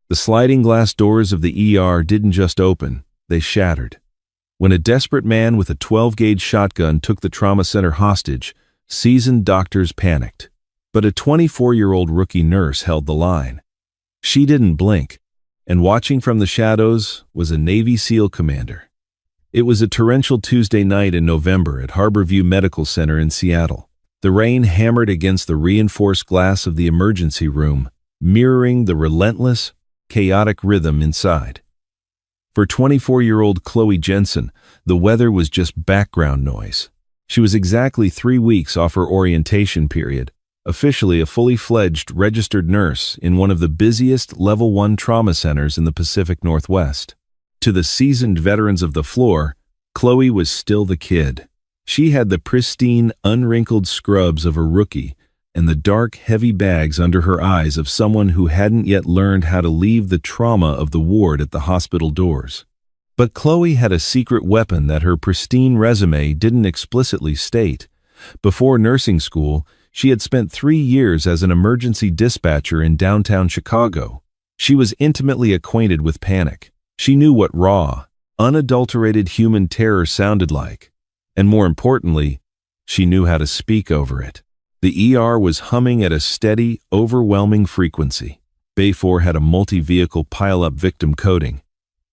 The sliding glass doors of the ER didn't just open, they shattered. When a desperate man with a 12-gauge shotgun took the trauma center hostage, seasoned doctors panicked. But a 24-year-old rookie nurse held the line. She didn't blink, and watching from the shadows was a Navy SEAL commander. It was a torrential Tuesday night in November at Harborview Medical Center in Seattle. The rain hammered against the reinforced glass of the emergency room, mirroring the relentless, chaotic rhythm inside. For 24-year-old Chloe Jensen, the weather was just background noise. She was exactly 3 weeks off her orientation period, officially a fully fledged registered nurse in one of the busiest Level 1 trauma centers in the Pacific Northwest. To the seasoned veterans of the floor, Chloe was still the kid. She had the pristine, unwrinkled scrubs of a rookie and the dark, heavy bags under her eyes of someone who hadn't yet learned how to leave the trauma of the ward at the hospital doors. But Chloe had a secret weapon that her pristine resume didn't explicitly state. Before nursing school, she had spent 3 years as an emergency dispatcher in downtown Chicago. She was intimately acquainted with panic. She knew what raw, unadulterated human terror sounded like. And more importantly, she knew how to speak over it. The ER was humming at a steady, overwhelming frequency. Bay 4 had a multi-vehicle pile-up victim coding.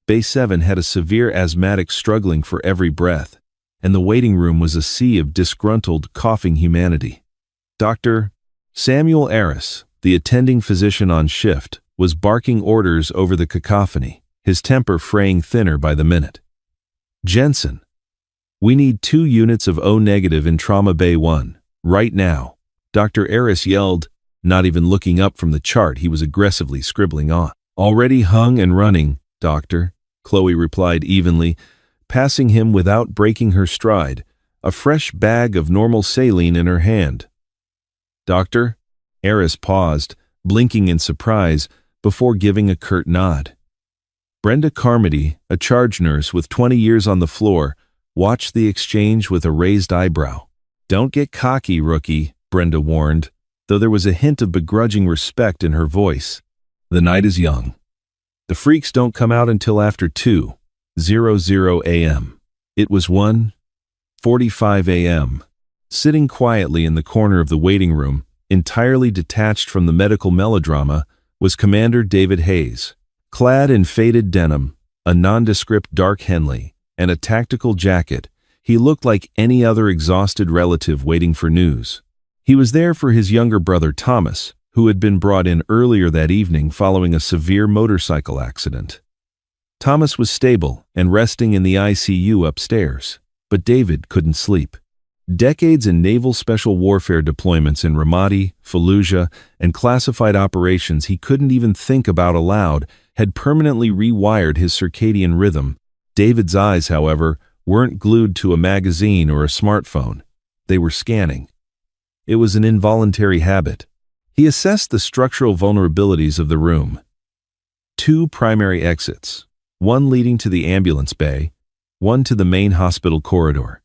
Bay 7 had a severe asthmatic struggling for every breath, and the waiting room was a sea of disgruntled, coughing humanity. Dr. Samuel Aris, the attending physician on shift, was barking orders over the cacophony, his temper fraying thinner by the minute. "Jensen, we need 2 units of O-negative in Trauma Bay 1, right now," Dr. Aris yelled, not even looking up from the chart he was aggressively scribbling on. "Already hung and running, doctor," Chloe replied evenly, passing him without breaking her stride, a fresh bag of normal saline in her hand. "Doctor?" Aris paused, blinking in surprise, before giving a curt nod. Brenda Carmody, a charge nurse with 20 years on the floor, watched the exchange with a raised eyebrow. "Don't get cocky, rookie," Brenda warned, though there was a hint of begrudging respect in her voice. "The night is young. The freaks don't come out until after 2:00 a.m. It was 1:45 a.m. Sitting quietly in the corner of the waiting room, entirely detached from the medical melodrama, was Commander David Hayes. Clad in faded denim, a nondescript dark Henley, and a tactical jacket, he looked like any other exhausted relative waiting for news. He was there for his younger brother Thomas, who had been brought in earlier that evening following a severe motorcycle accident. Thomas was stable and resting in the ICU upstairs, but David couldn't sleep. Decades in naval special warfare deployments in Ramadi, Fallujah, and classified operations he couldn't even think about aloud had permanently rewired his circadian rhythm. David's eyes, however, weren't glued to a magazine or a smartphone. They were scanning. It was an involuntary habit. He assessed the structural vulnerabilities of the room. 2 primary exits, one leading to the ambulance bay, one to the main hospital corridor.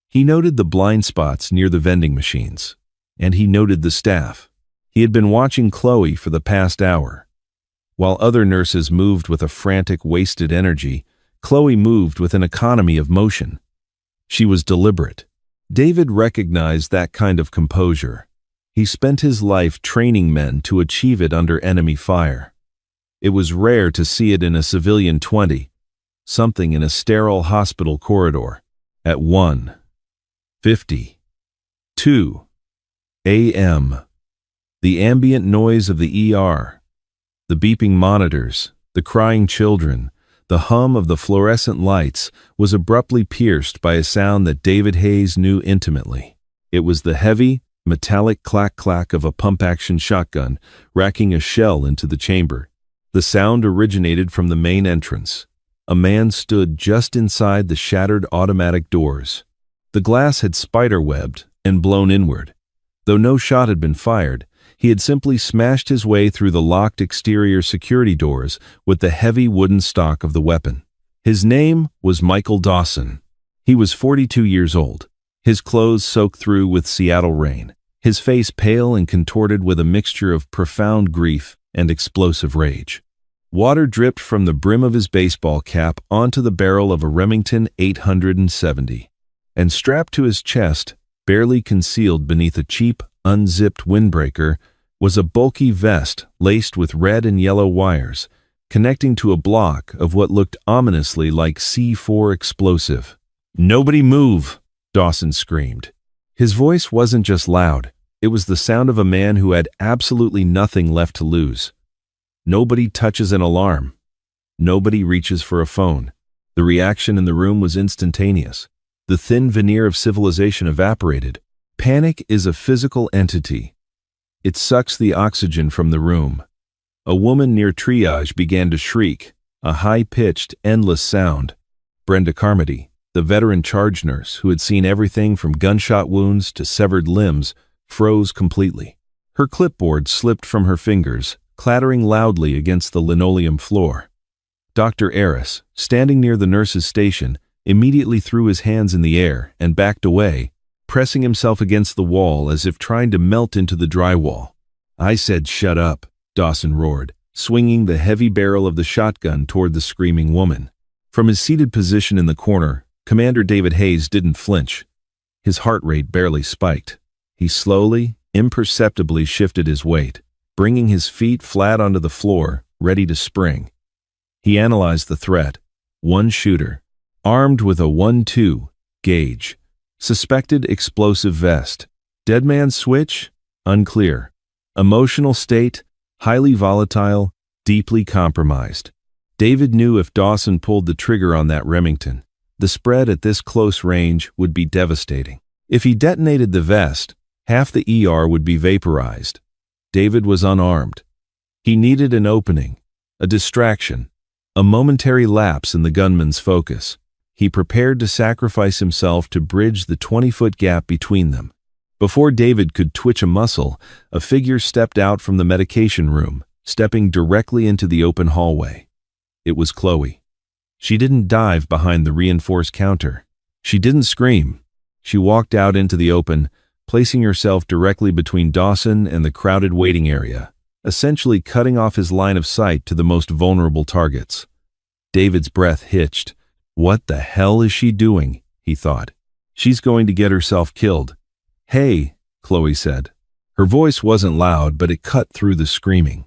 He noted the blind spots near the vending machines, and he noted the staff. He had been watching Chloe for the past hour. While other nurses moved with a frantic, wasted energy, Chloe moved with an economy of motion. She was deliberate. David recognized that kind of composure. He spent his life training men to achieve it under enemy fire. It was rare to see it in a civilian 20-something in a sterile hospital corridor. At 1:52 a.m., the ambient noise of the ER, the beeping monitors, the crying children, the hum of the fluorescent lights was abruptly pierced by a sound that David Hayes knew intimately. It was the heavy, metallic clack-clack of a pump-action shotgun racking a shell into the chamber. The sound originated from the main entrance. A man stood just inside the shattered automatic doors. The glass had spider-webbed and blown inward. Though no shot had been fired, he had simply smashed his way through the locked exterior security doors with the heavy wooden stock of the weapon. His name was Michael Dawson. He was 42 years old, his clothes soaked through with Seattle rain, his face pale and contorted with a mixture of profound grief and explosive rage. Water dripped from the brim of his baseball cap onto the barrel of a Remington 870. And strapped to his chest, barely concealed beneath a cheap, unzipped windbreaker, was a bulky vest laced with red and yellow wires, connecting to a block of what looked ominously like C4 explosive. "Nobody move!" Dawson screamed. His voice wasn't just loud, it was the sound of a man who had absolutely nothing left to lose. Nobody touches an alarm. Nobody reaches for a phone. The reaction in the room was instantaneous. The thin veneer of civilization evaporated. Panic is a physical entity. It sucks the oxygen from the room. A woman near triage began to shriek, a high-pitched, endless sound. Brenda Carmody, the veteran charge nurse who had seen everything from gunshot wounds to severed limbs, froze completely. Her clipboard slipped from her fingers, clattering loudly against the linoleum floor. Dr. Eris, standing near the nurse's station, immediately threw his hands in the air and backed away, pressing himself against the wall as if trying to melt into the drywall. "I said shut up," Dawson roared, swinging the heavy barrel of the shotgun toward the screaming woman. From his seated position in the corner, Commander David Hayes didn't flinch. His heart rate barely spiked. He slowly, imperceptibly shifted his weight, bringing his feet flat onto the floor, ready to spring. He analyzed the threat. One shooter, armed with a 1-2 gauge. Suspected explosive vest. Dead man's switch? Unclear. Emotional state? Highly volatile, deeply compromised. David knew if Dawson pulled the trigger on that Remington, the spread at this close range would be devastating. If he detonated the vest, half the ER would be vaporized. David was unarmed. He needed an opening, a distraction, a momentary lapse in the gunman's focus. He prepared to sacrifice himself to bridge the 20-foot gap between them. Before David could twitch a muscle, a figure stepped out from the medication room, stepping directly into the open hallway. It was Chloe. She didn't dive behind the reinforced counter. She didn't scream. She walked out into the open, placing herself directly between Dawson and the crowded waiting area, essentially cutting off his line of sight to the most vulnerable targets. David's breath hitched. "What the hell is she doing?" he thought. "She's going to get herself killed." "Hey," Chloe said. Her voice wasn't loud, but it cut through the screaming.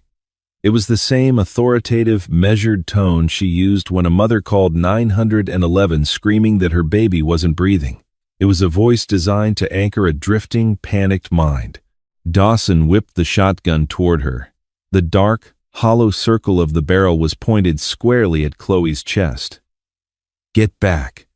It was the same authoritative, measured tone she used when a mother called 911 screaming that her baby wasn't breathing. It was a voice designed to anchor a drifting, panicked mind. Dawson whipped the shotgun toward her. The dark, hollow circle of the barrel was pointed squarely at Chloe's chest. "Get back."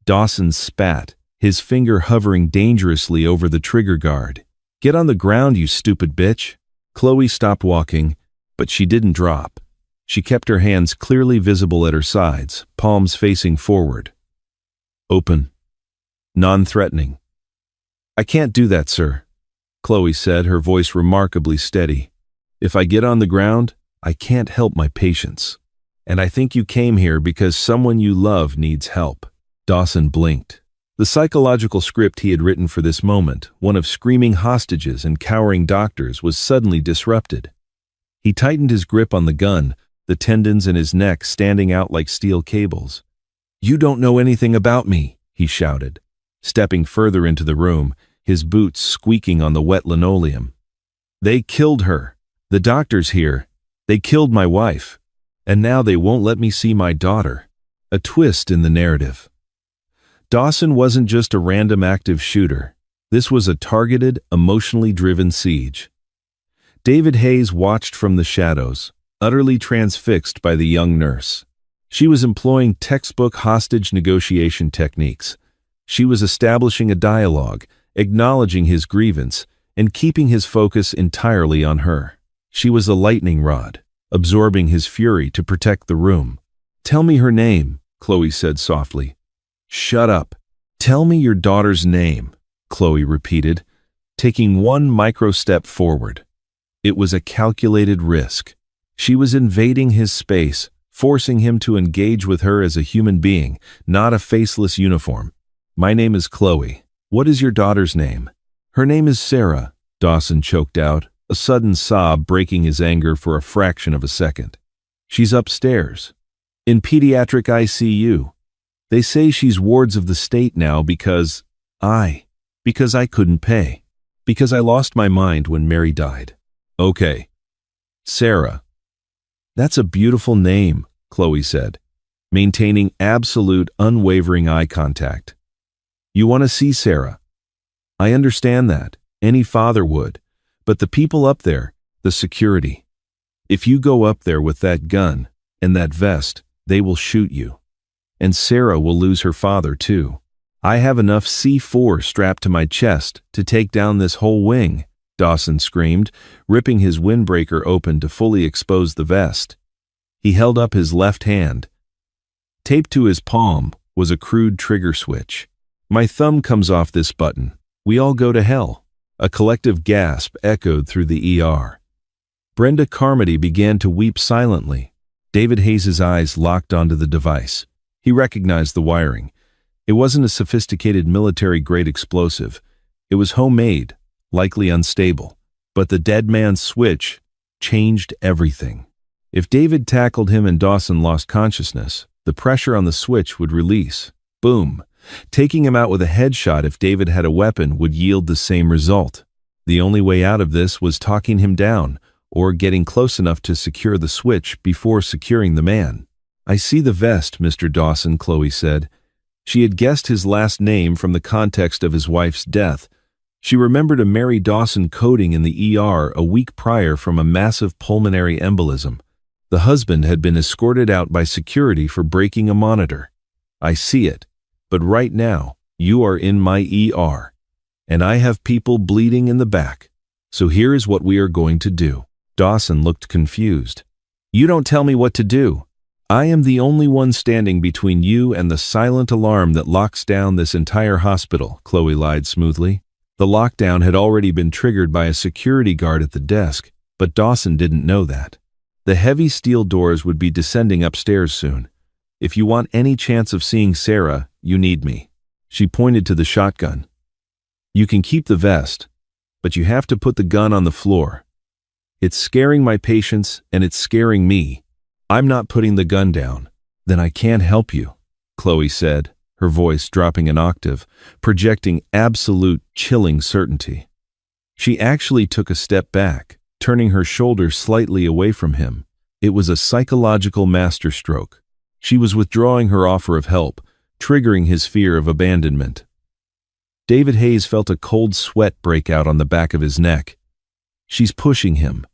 Dawson spat, his finger hovering dangerously over the trigger guard. "Get on the ground, you stupid bitch." Chloe stopped walking, but she didn't drop. She kept her hands clearly visible at her sides, palms facing forward. Open. Non-threatening. "I can't do that, sir," Chloe said, her voice remarkably steady. "If I get on the ground, I can't help my patients. And I think you came here because someone you love needs help." Dawson blinked. The psychological script he had written for this moment, one of screaming hostages and cowering doctors, was suddenly disrupted. He tightened his grip on the gun, the tendons in his neck standing out like steel cables. "You don't know anything about me," he shouted, stepping further into the room, his boots squeaking on the wet linoleum. "They killed her. The doctor's here. They killed my wife. And now they won't let me see my daughter." A twist in the narrative. Dawson wasn't just a random active shooter. This was a targeted, emotionally driven siege. David Hayes watched from the shadows, utterly transfixed by the young nurse. She was employing textbook hostage negotiation techniques. She was establishing a dialogue, acknowledging his grievance, and keeping his focus entirely on her. She was a lightning rod, absorbing his fury to protect the room. "Tell me her name," Chloe said softly. "Shut up. Tell me your daughter's name," Chloe repeated, taking one micro step forward. It was a calculated risk. She was invading his space, forcing him to engage with her as a human being, not a faceless uniform. "My name is Chloe. What is your daughter's name?" "Her name is Sarah," Dawson choked out, a sudden sob breaking his anger for a fraction of a second. She's upstairs. In pediatric ICU. They say she's wards of the state now because I couldn't pay. Because I lost my mind when Mary died. Okay. Sarah. That's a beautiful name, Chloe said, maintaining absolute, unwavering eye contact. You want to see Sarah? I understand that. Any father would. But the people up there, the security. If you go up there with that gun and that vest, they will shoot you. And Sarah will lose her father too. I have enough C4 strapped to my chest to take down this whole wing, Dawson screamed, ripping his windbreaker open to fully expose the vest. He held up his left hand. Taped to his palm was a crude trigger switch. My thumb comes off this button. We all go to hell. A collective gasp echoed through the ER. Brenda Carmody began to weep silently. David Hayes' eyes locked onto the device. He recognized the wiring. It wasn't a sophisticated military-grade explosive. It was homemade, likely unstable. But the dead man's switch changed everything. If David tackled him and Dawson lost consciousness, the pressure on the switch would release. Boom. Taking him out with a headshot if David had a weapon would yield the same result. The only way out of this was talking him down, or getting close enough to secure the switch before securing the man. I see the vest, Mr. Dawson, Chloe said. She had guessed his last name from the context of his wife's death. She remembered a Mary Dawson coding in the ER a week prior from a massive pulmonary embolism. The husband had been escorted out by security for breaking a monitor. I see it. But right now, you are in my ER, and I have people bleeding in the back. So here is what we are going to do. Dawson looked confused. You don't tell me what to do. I am the only one standing between you and the silent alarm that locks down this entire hospital, Chloe lied smoothly. The lockdown had already been triggered by a security guard at the desk, but Dawson didn't know that. The heavy steel doors would be descending upstairs soon. If you want any chance of seeing Sarah, you need me. She pointed to the shotgun. You can keep the vest, but you have to put the gun on the floor. It's scaring my patients, and it's scaring me. I'm not putting the gun down. Then I can't help you, Chloe said, her voice dropping an octave, projecting absolute chilling certainty. She actually took a step back, turning her shoulder slightly away from him. It was a psychological masterstroke. She was withdrawing her offer of help, triggering his fear of abandonment. David Hayes felt a cold sweat break out on the back of his neck. She's pushing him.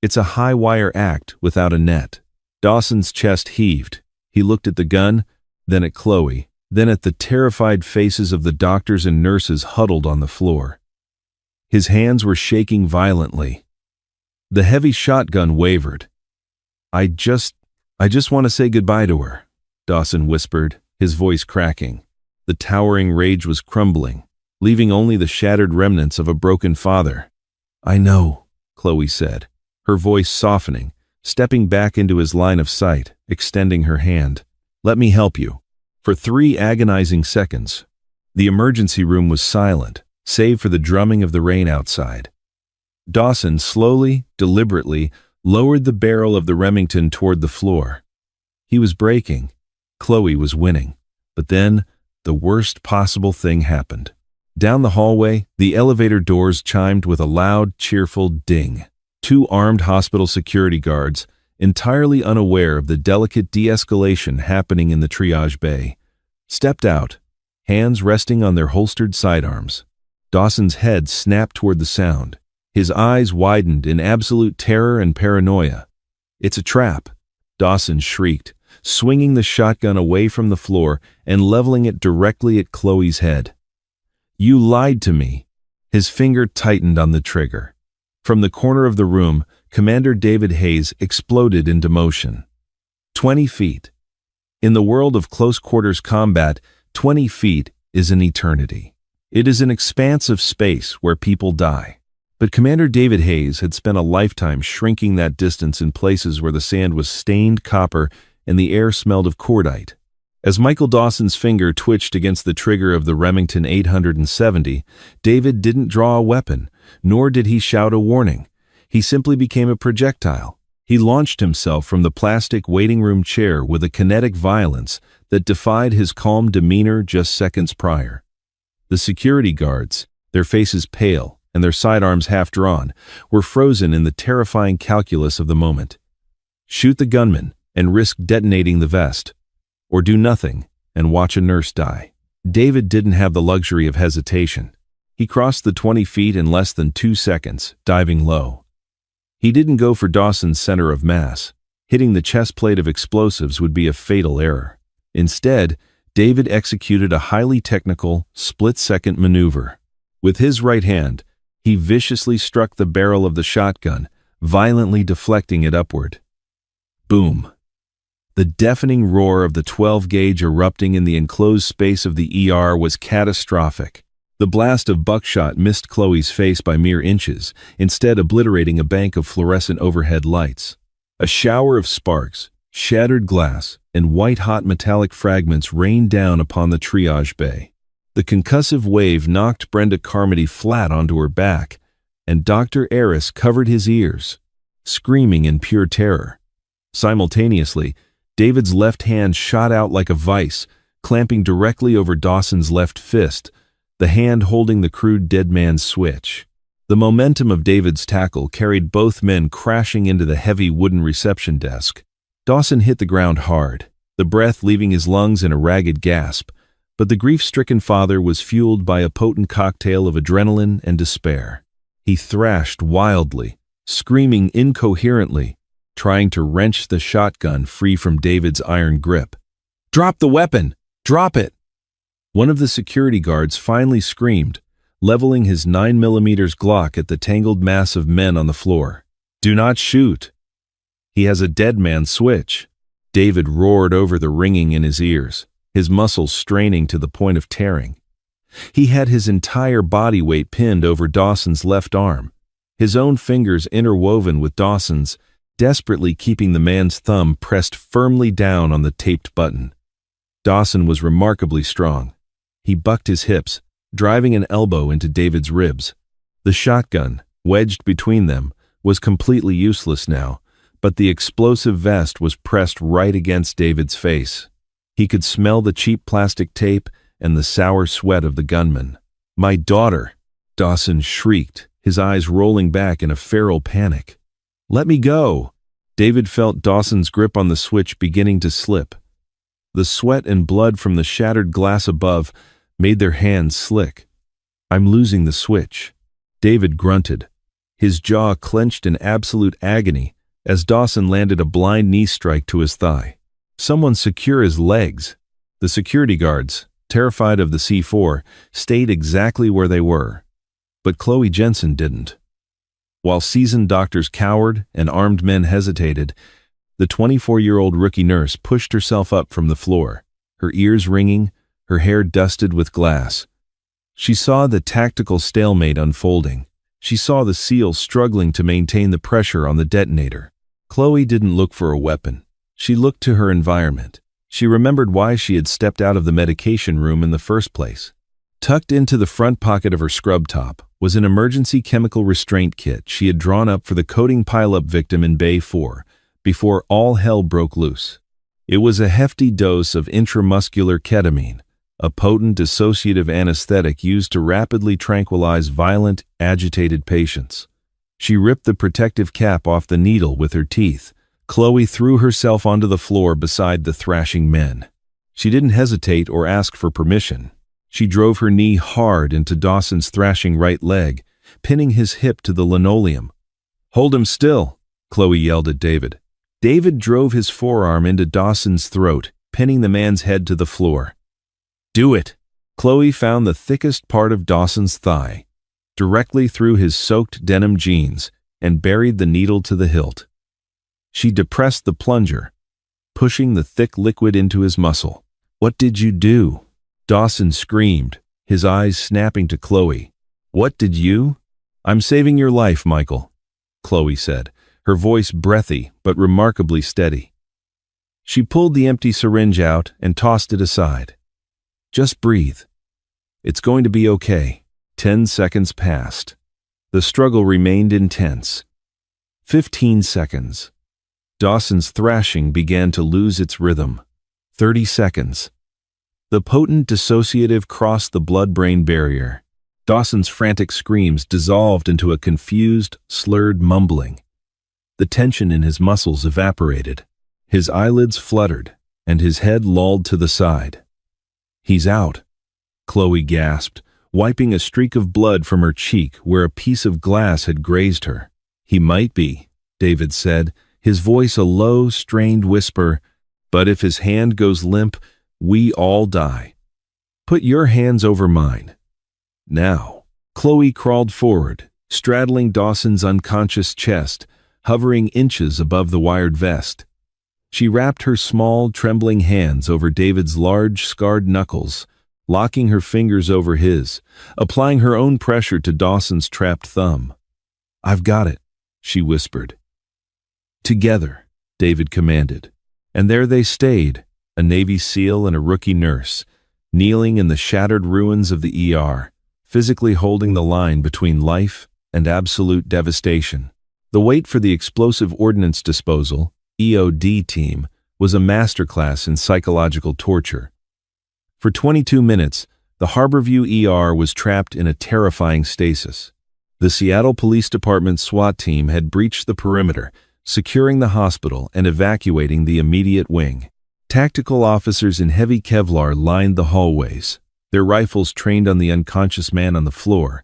It's a high-wire act without a net. Dawson's chest heaved. He looked at the gun, then at Chloe, then at the terrified faces of the doctors and nurses huddled on the floor. His hands were shaking violently. The heavy shotgun wavered. I just want to say goodbye to her, Dawson whispered, his voice cracking. The towering rage was crumbling, leaving only the shattered remnants of a broken father. I know, Chloe said, her voice softening, stepping back into his line of sight, extending her hand. Let me help you. For 3 agonizing seconds, the emergency room was silent, save for the drumming of the rain outside. Dawson slowly, deliberately, lowered the barrel of the Remington toward the floor. He was breaking. Chloe was winning. But then, the worst possible thing happened. Down the hallway, the elevator doors chimed with a loud, cheerful ding. 2 armed hospital security guards, entirely unaware of the delicate de-escalation happening in the triage bay, stepped out, hands resting on their holstered sidearms. Dawson's head snapped toward the sound. His eyes widened in absolute terror and paranoia. It's a trap, Dawson shrieked, swinging the shotgun away from the floor and leveling it directly at Chloe's head. You lied to me. His finger tightened on the trigger. From the corner of the room, Commander David Hayes exploded into motion. 20 feet. In the world of close-quarters combat, 20 feet is an eternity. It is an expanse of space where people die. But Commander David Hayes had spent a lifetime shrinking that distance in places where the sand was stained copper and the air smelled of cordite. As Michael Dawson's finger twitched against the trigger of the Remington 870, David didn't draw a weapon, nor did he shout a warning. He simply became a projectile. He launched himself from the plastic waiting room chair with a kinetic violence that defied his calm demeanor just seconds prior. The security guards, their faces pale and their sidearms half drawn, were frozen in the terrifying calculus of the moment. Shoot the gunman and risk detonating the vest, or do nothing and watch a nurse die. David didn't have the luxury of hesitation. He crossed the 20 feet in less than 2 seconds, diving low. He didn't go for Dawson's center of mass. Hitting the chest plate of explosives would be a fatal error. Instead, David executed a highly technical, split-second maneuver. With his right hand, he viciously struck the barrel of the shotgun, violently deflecting it upward. Boom! The deafening roar of the 12-gauge erupting in the enclosed space of the ER was catastrophic. The blast of buckshot missed Chloe's face by mere inches, instead obliterating a bank of fluorescent overhead lights. A shower of sparks, shattered glass, and white-hot metallic fragments rained down upon the triage bay. The concussive wave knocked Brenda Carmody flat onto her back, and Dr. Eris covered his ears, screaming in pure terror. Simultaneously, David's left hand shot out like a vice, clamping directly over Dawson's left fist, the hand holding the crude dead man's switch. The momentum of David's tackle carried both men crashing into the heavy wooden reception desk. Dawson hit the ground hard, the breath leaving his lungs in a ragged gasp, but the grief-stricken father was fueled by a potent cocktail of adrenaline and despair. He thrashed wildly, screaming incoherently, trying to wrench the shotgun free from David's iron grip. "Drop the weapon! Drop it!" One of the security guards finally screamed, leveling his 9mm Glock at the tangled mass of men on the floor. "Do not shoot! He has a dead man switch." David roared over the ringing in his ears, his muscles straining to the point of tearing. He had his entire body weight pinned over Dawson's left arm, his own fingers interwoven with Dawson's, desperately keeping the man's thumb pressed firmly down on the taped button. Dawson was remarkably strong. He bucked his hips, driving an elbow into David's ribs. The shotgun, wedged between them, was completely useless now, but the explosive vest was pressed right against David's face. He could smell the cheap plastic tape and the sour sweat of the gunman. "My daughter!" Dawson shrieked, his eyes rolling back in a feral panic. "Let me go!" David felt Dawson's grip on the switch beginning to slip. The sweat and blood from the shattered glass above made their hands slick. "I'm losing the switch." David grunted, his jaw clenched in absolute agony as Dawson landed a blind knee strike to his thigh. "Someone secure his legs." The security guards, terrified of the C4, stayed exactly where they were. But Chloe Jensen didn't. While seasoned doctors cowered and armed men hesitated, the 24-year-old rookie nurse pushed herself up from the floor, her ears ringing, her hair dusted with glass. She saw the tactical stalemate unfolding. She saw the SEAL struggling to maintain the pressure on the detonator. Chloe didn't look for a weapon. She looked to her environment. She remembered why she had stepped out of the medication room in the first place. Tucked into the front pocket of her scrub top was an emergency chemical restraint kit she had drawn up for the coating pileup victim in Bay 4 before all hell broke loose. It was a hefty dose of intramuscular ketamine, a potent dissociative anesthetic used to rapidly tranquilize violent, agitated patients. She ripped the protective cap off the needle with her teeth. Chloe threw herself onto the floor beside the thrashing men. She didn't hesitate or ask for permission. She drove her knee hard into Dawson's thrashing right leg, pinning his hip to the linoleum. "Hold him still," Chloe yelled at David. David drove his forearm into Dawson's throat, pinning the man's head to the floor. "Do it!" Chloe found the thickest part of Dawson's thigh, directly through his soaked denim jeans, and buried the needle to the hilt. She depressed the plunger, pushing the thick liquid into his muscle. "What did you do?" Dawson screamed, his eyes snapping to Chloe. "What did you?" "I'm saving your life, Michael," Chloe said, her voice breathy but remarkably steady. She pulled the empty syringe out and tossed it aside. "Just breathe. It's going to be okay." 10 seconds passed. The struggle remained intense. 15 seconds. Dawson's thrashing began to lose its rhythm. 30 seconds. The potent dissociative crossed the blood-brain barrier. Dawson's frantic screams dissolved into a confused, slurred mumbling. The tension in his muscles evaporated. His eyelids fluttered, and his head lolled to the side. "He's out," Chloe gasped, wiping a streak of blood from her cheek where a piece of glass had grazed her. "He might be," David said, his voice a low, strained whisper, "but if his hand goes limp, we all die. Put your hands over mine." Now, Chloe crawled forward, straddling Dawson's unconscious chest, hovering inches above the wired vest. She wrapped her small, trembling hands over David's large, scarred knuckles, locking her fingers over his, applying her own pressure to Dawson's trapped thumb. "I've got it," she whispered. "Together," David commanded. And there they stayed, a Navy SEAL and a rookie nurse, kneeling in the shattered ruins of the ER, physically holding the line between life and absolute devastation. The wait for the explosive ordnance disposal, EOD team, was a masterclass in psychological torture. For 22 minutes, the Harborview ER was trapped in a terrifying stasis. The Seattle Police Department SWAT team had breached the perimeter, securing the hospital and evacuating the immediate wing. Tactical officers in heavy Kevlar lined the hallways, their rifles trained on the unconscious man on the floor,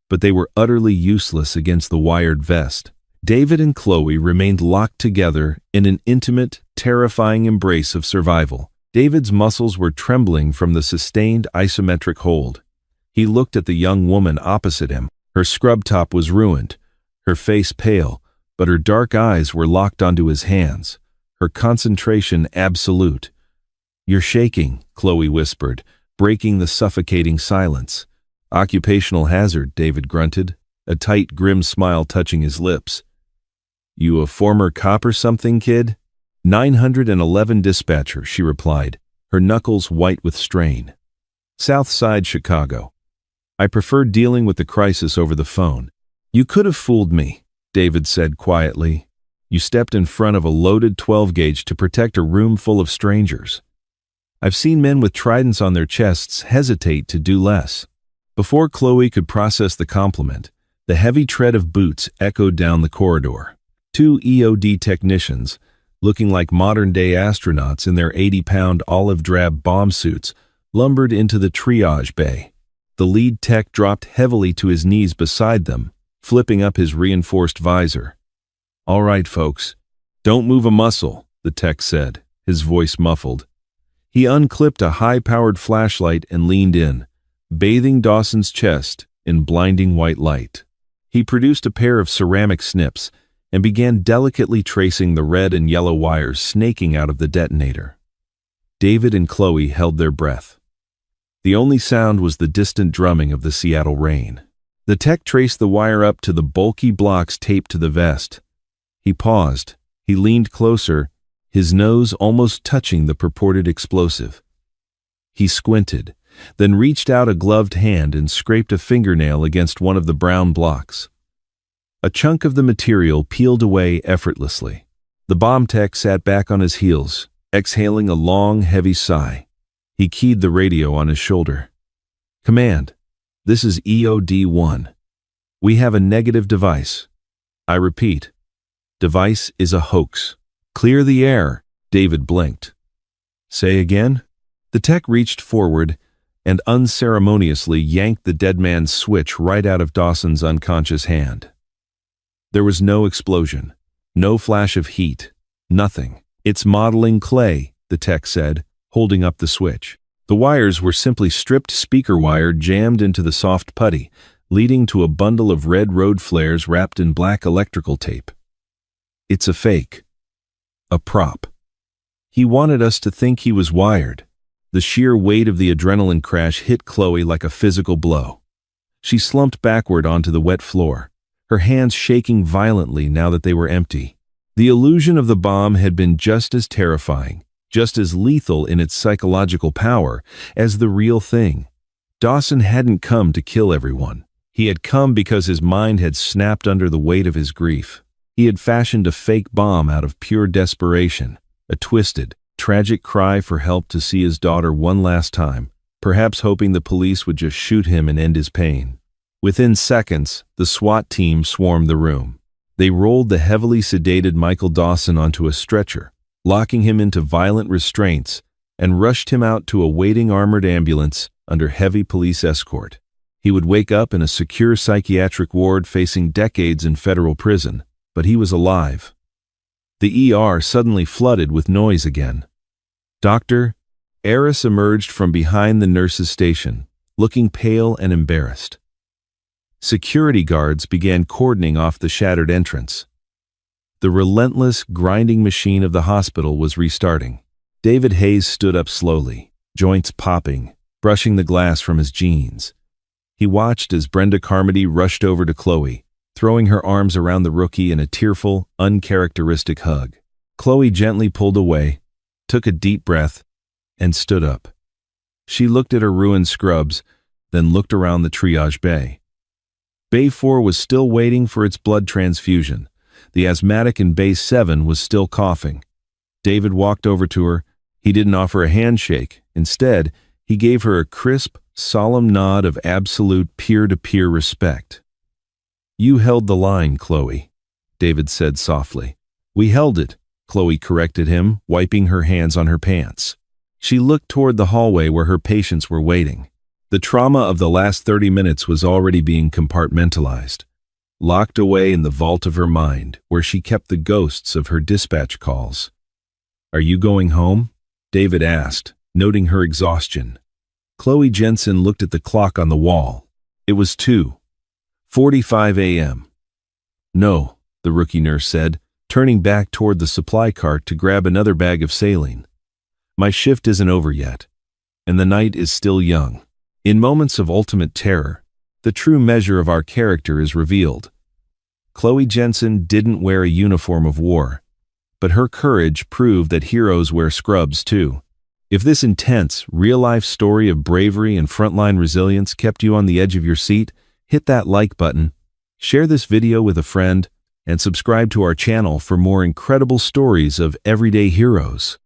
but they were utterly useless against the wired vest. David and Chloe remained locked together in an intimate, terrifying embrace of survival. David's muscles were trembling from the sustained isometric hold. He looked at the young woman opposite him. Her scrub top was ruined, her face pale, but her dark eyes were locked onto his hands, her concentration absolute. "You're shaking," Chloe whispered, breaking the suffocating silence. "Occupational hazard," David grunted, a tight, grim smile touching his lips. "You a former cop or something, kid?" 911 dispatcher, she replied, her knuckles white with strain. "South Side Chicago. I prefer dealing with the crisis over the phone." "You could have fooled me," David said quietly. "You stepped in front of a loaded 12-gauge to protect a room full of strangers. I've seen men with tridents on their chests hesitate to do less." Before Chloe could process the compliment, the heavy tread of boots echoed down the corridor. 2 EOD technicians, looking like modern-day astronauts in their 80-pound olive-drab bomb suits, lumbered into the triage bay. The lead tech dropped heavily to his knees beside them, flipping up his reinforced visor. "All right, folks. Don't move a muscle," the tech said, his voice muffled. He unclipped a high-powered flashlight and leaned in, bathing Dawson's chest in blinding white light. He produced a pair of ceramic snips and began delicately tracing the red and yellow wires snaking out of the detonator. David and Chloe held their breath. The only sound was the distant drumming of the Seattle rain. The tech traced the wire up to the bulky blocks taped to the vest. He paused. He leaned closer, his nose almost touching the purported explosive. He squinted, then reached out a gloved hand and scraped a fingernail against one of the brown blocks. A chunk of the material peeled away effortlessly. The bomb tech sat back on his heels, exhaling a long, heavy sigh. He keyed the radio on his shoulder. "Command, this is EOD-1. We have a negative device. I repeat, device is a hoax. Clear the air." David blinked. "Say again?" The tech reached forward and unceremoniously yanked the dead man's switch right out of Dawson's unconscious hand. There was no explosion, no flash of heat, nothing. "It's modeling clay," the tech said, holding up the switch. The wires were simply stripped speaker wire jammed into the soft putty, leading to a bundle of red road flares wrapped in black electrical tape. "It's a fake. A prop." He wanted us to think he was wired. The sheer weight of the adrenaline crash hit Chloe like a physical blow. She slumped backward onto the wet floor, her hands shaking violently now that they were empty. The illusion of the bomb had been just as terrifying, just as lethal in its psychological power as the real thing. Dawson hadn't come to kill everyone. He had come because his mind had snapped under the weight of his grief. He had fashioned a fake bomb out of pure desperation, a twisted, tragic cry for help to see his daughter one last time, perhaps hoping the police would just shoot him and end his pain. Within seconds, the SWAT team swarmed the room. They rolled the heavily sedated Michael Dawson onto a stretcher, locking him into violent restraints, and rushed him out to a waiting armored ambulance under heavy police escort. He would wake up in a secure psychiatric ward facing decades in federal prison, but he was alive. The ER suddenly flooded with noise again. Dr. Eris emerged from behind the nurse's station, looking pale and embarrassed. Security guards began cordoning off the shattered entrance. The relentless, grinding machine of the hospital was restarting. David Hayes stood up slowly, joints popping, brushing the glass from his jeans. He watched as Brenda Carmody rushed over to Chloe, throwing her arms around the rookie in a tearful, uncharacteristic hug. Chloe gently pulled away, took a deep breath, and stood up. She looked at her ruined scrubs, then looked around the triage bay. Bay 4 was still waiting for its blood transfusion. The asthmatic in Bay 7 was still coughing. David walked over to her. He didn't offer a handshake. Instead, he gave her a crisp, solemn nod of absolute peer-to-peer respect. "You held the line, Chloe," David said softly. "We held it," Chloe corrected him, wiping her hands on her pants. She looked toward the hallway where her patients were waiting. The trauma of the last 30 minutes was already being compartmentalized, locked away in the vault of her mind, where she kept the ghosts of her dispatch calls. "Are you going home?" David asked, noting her exhaustion. Chloe Jensen looked at the clock on the wall. It was 2:45 a.m. "No," the rookie nurse said, turning back toward the supply cart to grab another bag of saline. "My shift isn't over yet, and the night is still young." In moments of ultimate terror, the true measure of our character is revealed. Chloe Jensen didn't wear a uniform of war, but her courage proved that heroes wear scrubs too. If this intense, real-life story of bravery and frontline resilience kept you on the edge of your seat, hit that like button, share this video with a friend, and subscribe to our channel for more incredible stories of everyday heroes.